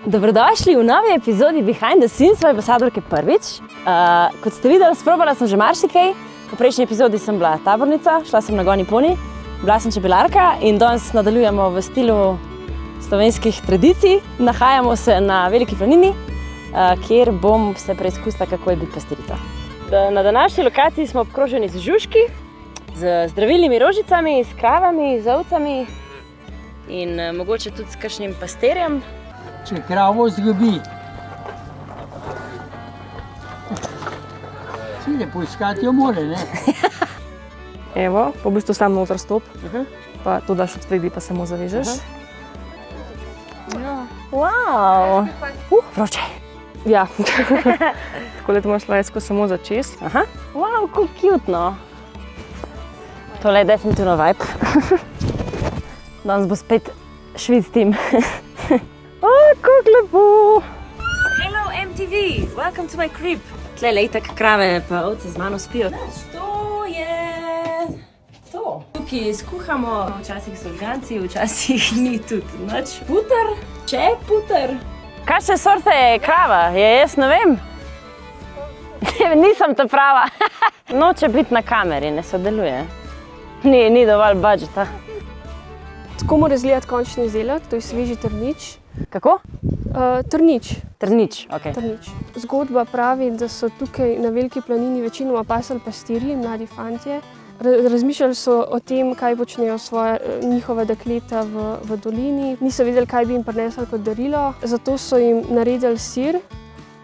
Dobrodošli v novi epizodi Behind the Scenes svoje ambasadorke prvič. Kot ste videli, sprobala sem že marsikaj. V prejšnji epizodi sem bila tabornica, šla sem na gonji poni, bila sem čebelarka in danes nadaljujemo v stilu slovenskih tradicij. Nahajamo se na Veliki planini, kjer bom se preizkusila, kako je biti pastirica. Na današnji lokaciji smo obkroženi z žužki, z zdravilnimi rožicami, s kravami, z ovcami in mogoče tudi s kakšnim pastirjem. Če kravo zgubi, si ne poiskati jo more, ne? Evo, v bistvu sam noter stop, pa to daš od spredi, pa samo zavežeš. Wow! Vroče! Ja, tako da imaš lajsko samo za čez. Wow, kako cute, no! Tole je definitivno vibe. Danes bo spet švic tim. Kako lepo! Hello MTV, welcome to my crib. Tlele itak krave pa ovce z mano spijo. To je to. Tukaj skuhamo, včasih so žganci, včasih ni tudi nič. Puter, če puter. Kakšne sorte je krava? Jaz ne vem. Nisem ta prava. Noče biti na kameri, ne sodeluje. Ni dovolj budžeta. Tako mora izgledati končni izdelek, to je sveži trnič. Kako? Trnič. Trnič, ok. Trnič. Zgodba pravi, da so tukaj na Veliki planini večinoma pasali pastirji, mladi fantje. Razmišljali so o tem, kaj počnejo njihova dekleta v dolini. Niso vedeli, kaj bi jim prinesli kot darilo, zato so jim naredili sir,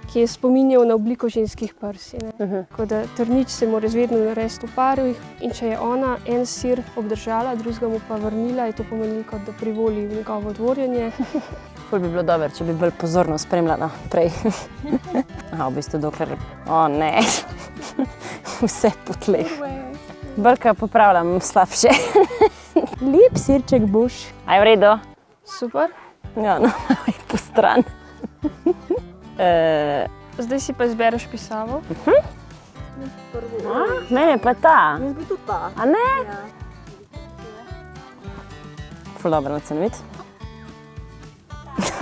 ki je spominjal na obliko ženskih prsi. Tako da trnič se mora vedno narediti v parih in če je ona en sir obdržala, drugega mu pa vrnila, je to pomenilo, kot da privoli v njegovo dvorjenje. Ful bi bilo dobro, če bi bolj pozorno spremljala prej. Aha, v bistvu dokler... O, ne. Vse po tleh. Bolj popravljam slabše. Lep sirček boš. Aj v redu? Super. Ja, no, po stran. Zdaj si pa izbereš pisavo. Mene pa ta. Jaz bi tudi ta. A ne? Ful dobro na cenovit.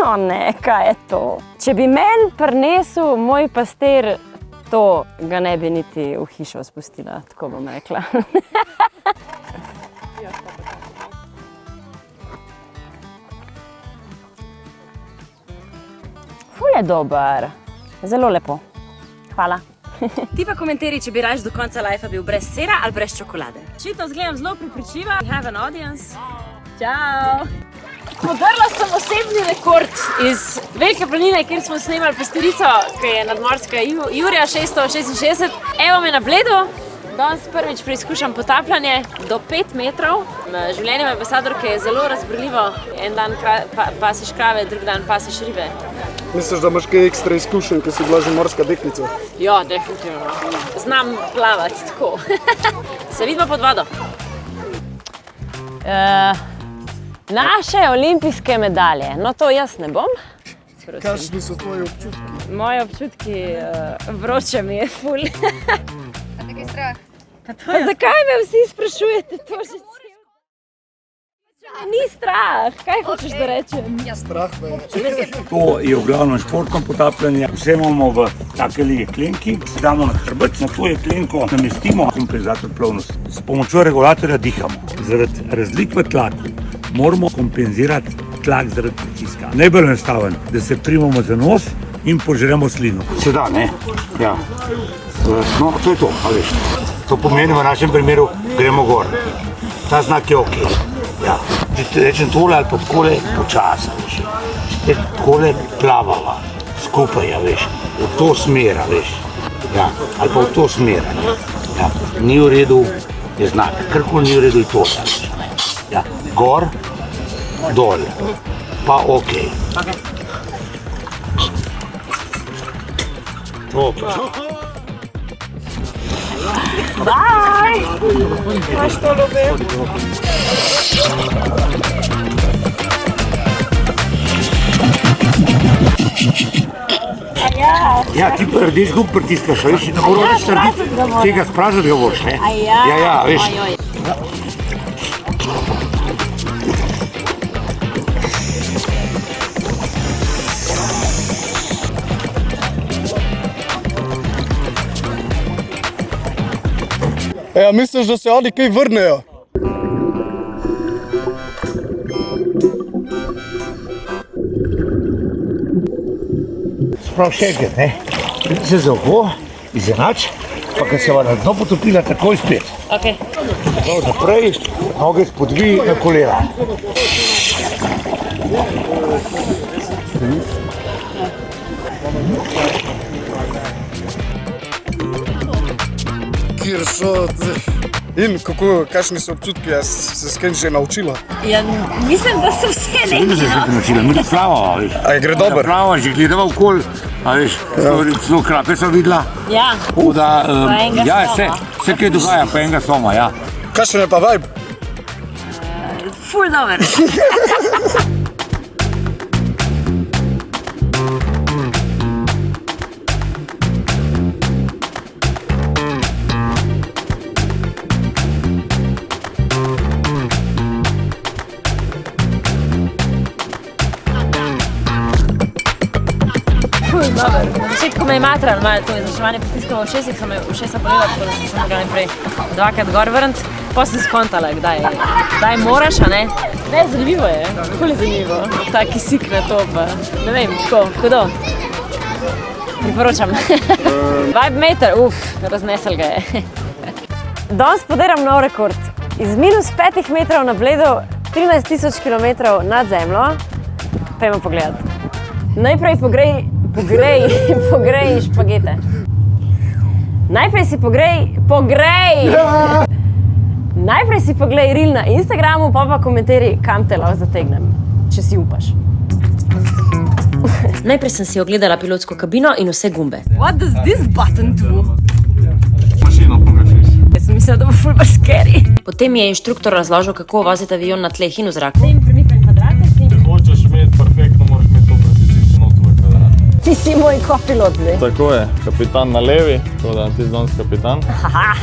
O ne, kaj je to? Če bi meni prinesel moj pastir, to ga ne bi niti v hišo spustila, tako bom rekla. Ful je dober. Zelo lepo. Hvala. Ti pa komentari, če bi raje do konca lifea bil brez sira ali brez čokolade. Očitno izgledam zelo prepričljiva. We have an audience. Čau! Podrla sem osebni rekord iz Velike planine, kjer smo snemali pastirico, ki je nadmorska Jurija 666. Evo me na Bledu. Danes prvič preizkušam potapljanje do 5 metrov. Življenje ambasadorke je zelo razburljivo. En dan pasiš krave, drug dan pasiš ribe. Misliš, da imaš kaj ekstra izkušenj, ko si bila že morska deklica? Ja, definitivno. Znam plavati tako. Se vidimo pod vodo. Naše olimpijske medalje. No, to jaz ne bom. Kakšni so tvoji občutki? Moji občutki, vroče mi je ful. A te kaj strah? Pa zakaj me vsi sprašujete to že? Ni strah, kaj hočeš da rečem? Strah me je. To je v glavnem športno potapljanje. Vse imamo v takeli jeklenki, damo na hrbet, na to jeklenko namestimo kompenzator plovnosti. S pomočjo regulatorja dihamo. Zaradi razlik v tlaku moramo kompenzirati tlak zaradi pritiska. Najbolj enostaven, da se primamo za nos in požremo slino. Se da, ne? Ja. No, to je to, a veš. To pomeni v našem primeru, gremo gor. Ta znak je ok. Ja. Če rečem tole ali pa takole, počasa, veš. Če takole plavava skupaj, ja, veš. V to smer, veš. Ja. Ali pa v to smer, ne. Ja. Ni v redu, je znak. Karkoli ni v redu, je to, veš. Ja. Gor, dol. pa ok. To pa. Ja, ti pa rdeč gub pritiskaš, veš, ne moraš tega spražati ga boš, ne? Ja, veš. Ja, misliš, da se oni kaj vrnejo? Prav še enkrat, ne? Pridi se za oko, izenač, pa kad se va na dno potopila, takoj spet. Okay. Tako naprej, noge spodvi na kolena. Kjer so... In kako, kakšni so občutki, jaz se s kaj že naučila? Ja, mislim, da so vse Vidim, da se je že naučila, mi da plavava, veš. A je gre dober? Plava, že gledava okol, a veš, celo krape sem videla. Ja, Da, enega ja, soma. vse kaj dogaja, pa enega soma, ja. Kakšen je pa vibe? ful dober. Na začetku me je matral, malo to izraževanje pritiskalo v ušesih, sem ušesa bolela, tako da sem ga najprej dvakrat gor vrnit. Potem sem skontala, kdaj moraš, a ne? Ne, zanimivo je, ful je zanimivo. Ta kisik na to pa, ne vem, tako, hudo. Priporočam. Vibe meter, raznesel ga je. Danes poderam nov rekord. Iz minus 5 metrov na Bledu, 13 000 km nad zemljo. Pojmo pogledat. Najprej pogrej špagete. Najprej si pogrej! Najprej si poglej reel na Instagramu, pa komentiraj, kam te lahko zategnem, če si upaš. Najprej sem si ogledala pilotsko kabino in vse gumbe. What does this button do? Mašino pogašiš. Jaz sem mislila, da bo ful bolj scary. Potem je inštruktor razložil, kako voziti avion na tleh in v zraku. Če hočeš imeti perfektno, moraš imeti to presečišče na tvoj kvadrat. Ti si moj kopilot, zdaj. Tako je, kapitan na levi, to da ti danes kapitan. Aha,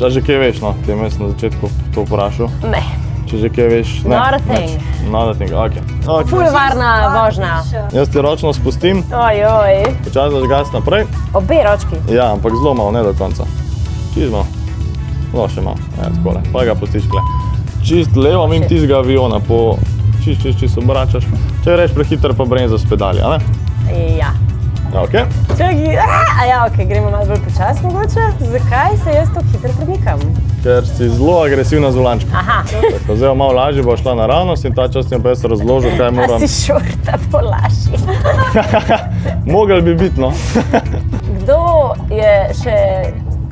Že kaj veš, no, ti jaz na začetku to vprašal. ne. Če že kaj veš, ne. Not a thing. Not a thing, okej. Ful varna vožnja. Jaz ti ročno spustim, Ojoj. počasi daš gas naprej. Obe ročki. Ja, ampak zelo malo, ne do konca. Čist malo. No, še malo, takole, pa ga pustiš kle. Čist levo mimo tistega aviona, čist obračaš. Če greš prehiter, pa bremza s pedali, a ne? Ja. Okej. Čakaj, gremo malo bolj počas mogoče. Zakaj se jaz tako hitro premikam? Ker si zelo agresivna z volančkom. Aha. Tako, zdaj malo lažje bo šla naravnost in ta čas ti pa jaz razložil, kaj A moram. si šorta po laši. Mogel bi biti, no. Kdo je še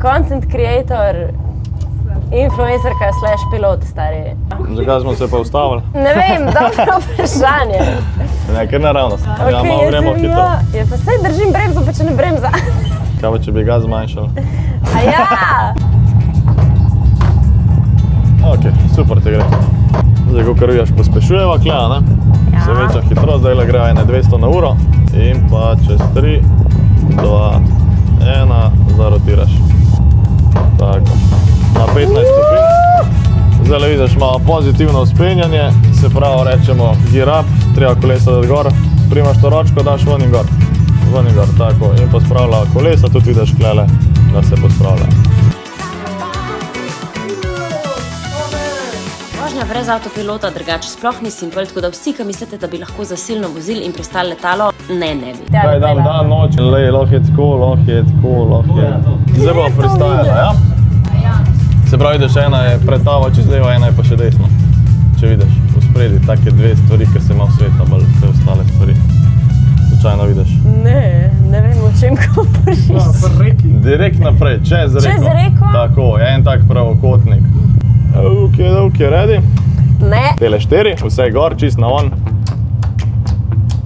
content creator, influencerka slash pilot, stari? Zakaj smo se pa ustavili? Ne vem, dobro vprašanje. Ne, ker naravnost. Ja, malo jaz gremo sem hitro. Ja, pa saj držim bremzo, pa če ne bremza. Kaj pa, če bi ga zmanjšal? A ja! Ok, super ti gre. Zdaj, ko vidiš, pospešujeva kle, ne? Ja. Se večja hitrost, zdaj greva ene 200 na uro in pa čez 3, 2, 1, zarotiraš. Tako, na 15 stopinj. Zdaj vidiš, malo pozitivno vzpenjanje, se pravi rečemo gear up, treba kolesa dati gor, primaš to ročko, daš ven in gor, tako, in pa spravlja kolesa, tudi vidiš klele, da se pospravlja. Vožnja brez avtopilota drugače sploh ni simpel, tako da vsi, ki mislite, da bi lahko zasilno vozili in prestali letalo, ne bi. Kaj dan, noč, lahko je tako. Zdaj bo pristajala, ja? Se pravi, da še ena je pretava čez levo, ena je pa še desno. Če vidiš, v spredi, take dve stvari, ker se ima v sveta, bolj te ostale stvari. Slučajno vidiš. Ne vem, o čem govoriš. Direkt naprej, čez reko. Čez reko? Tako, en tak pravokotnik. Ok, ready? Ne. Tele 4, vse gor, čist na on.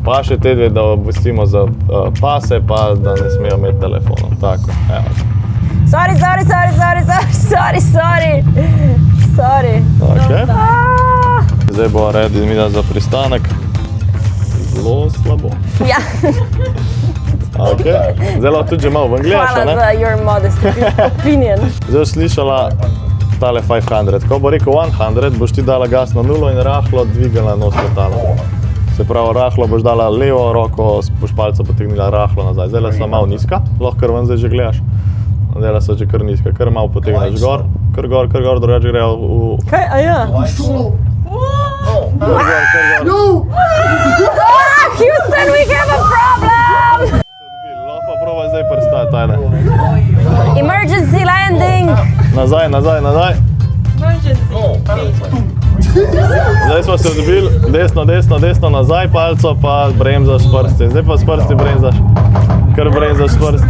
Pa še te dve, da obvestimo za pase, pa da ne smejo imeti telefonov. Tako, evo. Sorry. Okay. Zdaj bo ready midva za pristanek. Zelo slabo. Ja, Okay. Zdaj lahko tudi že malo v angleščini, hvala ne? za your modest opinion. Zdaj boš slišala tale 500. Ko bo rekel 100, boš ti dala gas na nulo in rahlo dvigala nos letala. Se pravi, rahlo boš dala levo roko, boš palco potegnila rahlo nazaj. Zdaj so malo nizka, lahko kar ven zdaj že gledaš. Zdaj so že kar nizka, kar malo potegneš gor, kar gor, drugače grejo v... Kaj, a ja? Kar gor. Houston, we have a problem! Lahko pa probaj zdaj prstati, tajne. Emergency landing! Nazaj. Zdaj smo se odbili, desno, nazaj palco, pa bremzaš s prsti. Zdaj pa s prsti bremzaš. Kar bremzaš s prsti.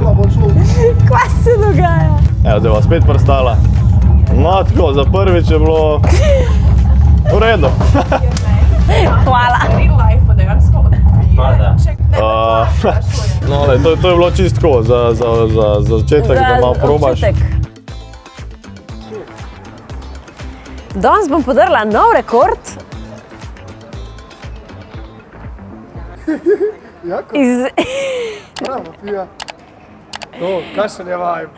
Kaj se dogaja? Evo, zdaj bo spet prstala. No, tako, za prvič je bilo v redu. Hvala. No, to je bilo čisto tako, za začetek, da malo probaš. Danes bom podarila nov rekord. Jako, Iz... bravo, Pija. To, kakšen je vibe?